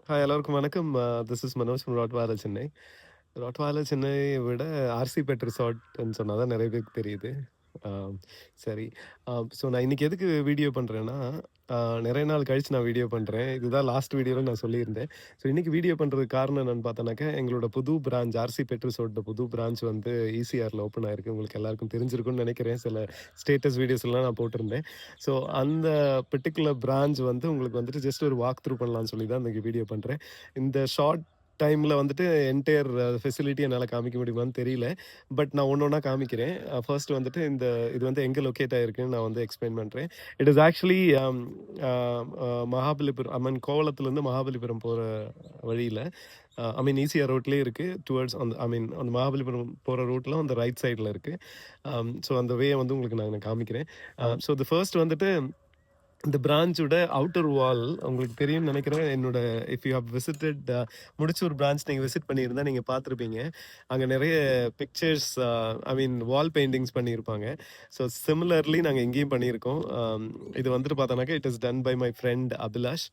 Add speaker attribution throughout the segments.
Speaker 1: Hi எல்லோருக்கும் வணக்கம். This is Manoj from Rottweiler Chennai. Rottweiler சென்னையை விட ஆர்சி பெட் ரிசார்ட்ன்னு சொன்னா தான் நெறைய பேருக்கு தெரியுது. ஆம், சரி. ஸோ நான் இன்னைக்கு எதுக்கு வீடியோ பண்றேன்னா, அ நெறைய நாள் கழிச்சு நான் வீடியோ பண்றேன். இதுதான் லாஸ்ட் வீடியோல நான் சொல்லியிருந்தேன். ஸோ இன்னைக்கு வீடியோ பண்றதுக்கு காரணம் என்னன்னு பார்த்தோன்னாக்கா, எங்களோட புது பிரான்ச் ஆர்சி பெட் ரிசார்ட்டோட புது பிரான்ச் வந்து ஈசிஆர்ல ஓப்பன் ஆயிருக்கு. உங்களுக்கு எல்லாருக்கும் தெரிஞ்சிருக்கும்னு நெனைக்கிறேன். சில ஸ்டேட்டஸ் வீடியோஸ்லாம் நான் போட்டிருந்தேன். ஸோ அந்த பர்ட்டிகுலர் பிரான்ச் வந்து உங்களுக்கு வந்துட்டு ஜஸ்ட் ஒரு வாக் த்ரூ பண்ணலான்னு சொல்லி தான் இன்னைக்கு வீடியோ பண்றேன். இந்த ஷார்ட் டைம்ல வந்துட்டு என்டையர் ஃபெசிலிட்டி என்னால காமிக்க முடியுமான்னு தெரியல. பட் நான் ஒண்ணு ஒண்ணா காமிக்கிறேன். ஃபர்ஸ்ட் வந்துட்டு இது வந்து எங்க லொக்கேட் ஆயிருக்குன்னு நான் வந்து எக்ஸ்பிளைன் பண்றேன். இட் இஸ் ஆக்சுவலி அ அ மகாபலிபுரம் கோவளத்துலேருந்து மகாபலிபுரம் போற வழியில ஈசிஆர் ரோட்லயே இருக்கு. டுவர்ட்ஸ் அந்த மகாபலிபுரம் போற ரூட்ல அந்த ரைட் சைட்ல இருக்கு. ஸோ அந்த வே வந்து உங்களுக்கு நான் காமிக்கிறேன். ஸோ ஃபர்ஸ்ட் வந்துட்டு இந்த பிரான்ச்சோட அவுட்டர் வால் உங்களுக்கு தெரியும்னு நினைக்கிறேன். என்னோட if you have visited Mudichur branch நீங்க விசிட் பண்ணியிருந்தா நீங்க பார்த்துருப்பீங்க. அங்க நெறைய பிக்சர்ஸ் வால் பெயிண்டிங்ஸ் பண்ணியிருப்பாங்க. ஸோ சிமிலர்லி நாங்க இங்கேயும் பண்ணியிருக்கோம். இது வந்துட்டு பார்த்தோம்னாக்கா, it is done by my friend Abhilash.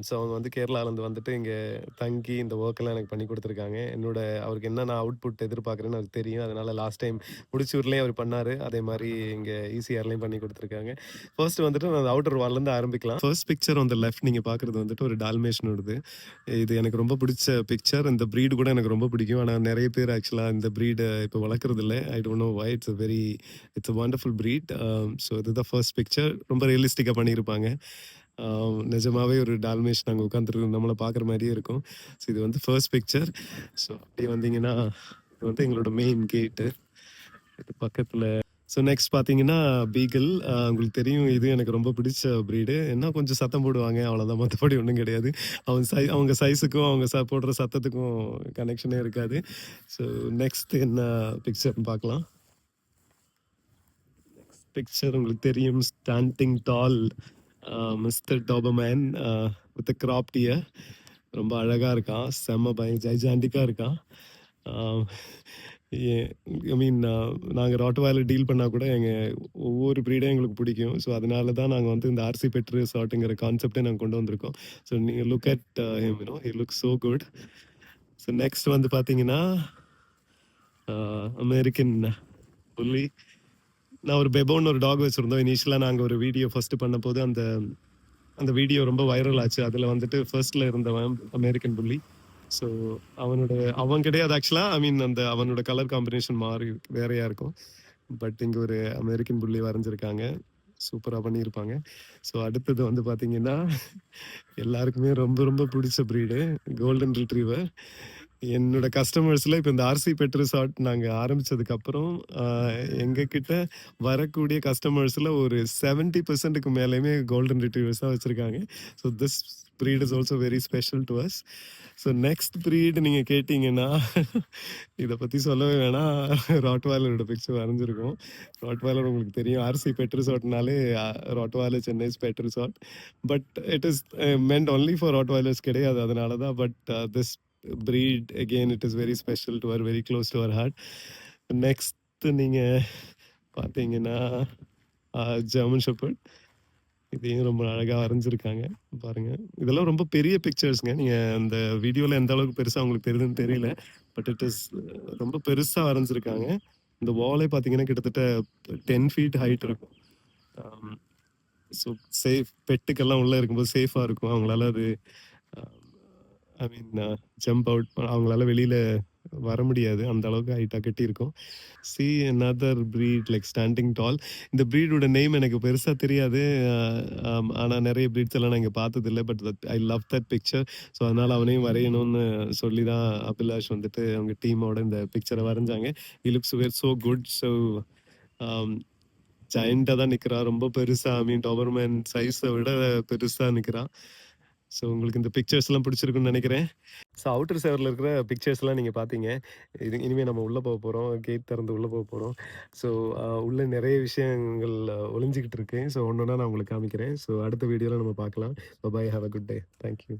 Speaker 1: So அவங்க வந்து கேரளாலேருந்து வந்துட்டு இங்க தங்கி இந்த ஒர்க்கெல்லாம் எனக்கு பண்ணி குடுத்துருக்காங்க. அவருக்கு என்ன நான் அவுட்புட் எதிர்பார்க்குறேன்னு அவருக்கு தெரியும். அதனால லாஸ்ட் டைம் முடிச்சூர்லயே அவர் பண்ணாரு. அதே மாரி இங்க ஈசிஆர்லயும் பண்ணி குடுத்துருக்காங்க. ஃபர்ஸ்ட் வந்துட்டு நான் அவுட்டர் வால்லேருந்து ஆரம்பிக்கலாம். First picture on the left நீங்க பார்க்குறது வந்துட்டு ஒரு டால்மேஷனோடது. இது எனக்கு ரொம்ப பிடிச்ச பிக்சர். இந்த ப்ரீட் கூட எனக்கு ரொம்ப பிடிக்கும். ஆனா நெறைய பேர் ஆக்சுவலா இந்த ப்ரீட இப்ப வளர்க்கறதில்ல. I don't know why. It's a wonderful breed. So இதுதான் ஃபர்ஸ்ட் பிக்சர். ரொம்ப ரியலிஸ்டிக்கா பண்ணியிருப்பாங்க. நிஜமாவே ஒரு டால்மேஷன் அங்க உட்காந்துருக்கு நம்மள பார்க்குற மாரியே இருக்கும். ஸோ இது வந்து ஃபர்ஸ்ட் பிக்சர். ஸோ அப்படியே வந்தீங்கன்னா, இது வந்து எங்களோட மெயின் கேட்டு. இது பக்கத்துல நெக்ஸ்ட் பார்த்தீங்கன்னா, பீகிள். உங்களுக்கு தெரியும் இது எனக்கு ரொம்ப பிடிச்ச ப்ரீடு. என்ன கொஞ்சம் சத்தம் போடுவாங்க அவ்வளோதான். மத்தபடி ஒண்ணும் கிடையாது. அவங்க சைஸுக்கும், அவங்க போடுற சத்தத்துக்கும் கனெக்ஷனே இருக்காது. ஸோ நெக்ஸ்ட் என்ன பிக்சர்ன்னு பார்க்கலாம். பிக்சர் உங்களுக்கு தெரியும். Standing tall mister Doberman with cropped ear. ரொம்ப அழகா இருக்கான். செம்ம ஜைஜாண்டிக்கா இருக்கான். நாங்க ராட்வைலர் டீல் பண்ணா கூட ஒவ்வொரு ப்ரீடும் எங்களுக்கு பிடிக்கும். ஸோ அதனால தான் நாங்க வந்து இந்த ஆர்சி பெட் ரிசார்ட்ங்கிற கான்செப்டே நாங்க கொண்டு வந்திருக்கோம். ஸோ நீங்க look at him he looks so good. So next வந்து பார்த்தீங்கன்னா, அமெரிக்கன் புல்லி. நான் ஒரு பெபோன்னு ஒரு டாக் வச்சிருந்தோம். இனிஷியலா நாங்க ஒரு வீடியோ ஃபர்ஸ்ட் பண்ணபோது அந்த வீடியோ ரொம்ப வைரல் ஆச்சு. அதுல வந்துட்டு ஃபர்ஸ்ட்ல இருந்தவன் அமெரிக்கன் புல்லி. ஸோ அவன் கிடையாது ஆக்சுவலா. அவனோட கலர் காம்பினேஷன் மாறி வேறையா இருக்கும். பட் இங்க ஒரு அமெரிக்கன் புல்லி வரைஞ்சிருக்காங்க. சூப்பரா பண்ணியிருப்பாங்க. ஸோ அடுத்தது வந்து பார்த்தீங்கன்னா, எல்லாருக்குமே ரொம்ப ரொம்ப பிடிச்ச ப்ரீடு கோல்டன் ரிட்ரீவர். என்னோட கஸ்டமர்ஸ்ல இப்ப இந்த ஆர்சி பெட் ரிசார்ட் நாங்க ஆரம்பிச்சதுக்கு அப்புறம், அ எங்ககிட்ட வரக்கூடிய கஸ்டமர்ஸ்ல ஒரு 70%க்கு மேலயுமே கோல்டன் ரிட்ரீவர்ஸ் தான் வச்சிருக்காங்க. So this breed is also very special to us. So next breed நீங்க கேட்டீங்கன்னா, இத பத்தி சொல்லவே வேணாம். ராட்வைலரோட பிக்சர் வரைஞ்சிருக்கும். ராட்வைலர் உங்களுக்கு தெரியும். ஆர்சி பெட் ரிசார்ட்னாலே Rottweiler Chennai's pet resort. But it is meant only for Rottweilers கிடையாது. அதனால தான். But this breed again it is very special to her, very close to her heart. Next நீங்க பார்த்தீங்கன்னா, ஜெர்மன் ஷெப்பர்ட். இதையும் ரொம்ப அழகா வரைஞ்சிருக்காங்க. பாருங்க. இதெல்லாம் ரொம்ப பெரிய பிக்சர்ஸ்ங்க. நீங்க அந்த வீடியோல எந்த அளவுக்கு பெருசா உங்களுக்கு தெரியுதுன்னு தெரியல. பட் இட் இஸ் ரொம்ப பெருசா வரைஞ்சிருக்காங்க. இந்த வாலே பார்த்தீங்கன்னா, கிட்டத்தட்ட 10 ஃபீட் ஹைட் இருக்கும். ஸோ பெட்டுக்கெல்லாம் உள்ள இருக்கும்போது சேஃபா இருக்கும். அவங்களால அது ஜம்ப் அவுட் அவங்களால வெளியில வர முடியாது. அந்த அளவுக்கு ஹைட்டா கட்டியிருக்கும். அனதர் ப்ரீட் லைக் ஸ்டாண்டிங் டால். இந்த ப்ரீடோட நேம் எனக்கு பெருசா தெரியாது. ஆனா நெறைய ப்ரீட்ஸ் எல்லாம் நான் இங்க பார்த்ததில்ல. But I love that picture. So அதனால அவனையும் வரையணும்னு சொல்லி தான் அபிலாஷ் வந்துட்டு அவங்க டீமோட இந்த பிக்சர வரைஞ்சாங்க. He looks so good. So ஜயன்ட்டா தான் நிக்கிறான். ரொம்ப பெருசா டாபர்மேன் சைஸ விட பெருசா நிக்கிறான். ஸோ உங்களுக்கு இந்த பிக்சர்ஸ்லாம் பிடிச்சிருக்கும்னு நெனைக்கிறேன். ஸோ அவுட்டர் செவர்ல இருக்கிற பிக்சர்ஸ்லாம் நீங்க பார்த்தீங்க. இனிமே நம்ம உள்ள போறோம். கேட் திறந்து உள்ள போறோம். ஸோ உள்ள நெறைய விஷயங்கள் ஒளிஞ்சுகிட்டு இருக்கு. ஸோ ஒண்ணொண்ணா நான் உங்களுக்கு காமிக்கிறேன். ஸோ அடுத்த வீடியோல நம்ம பார்க்கலாம். Bye. Have a good day. Thank you.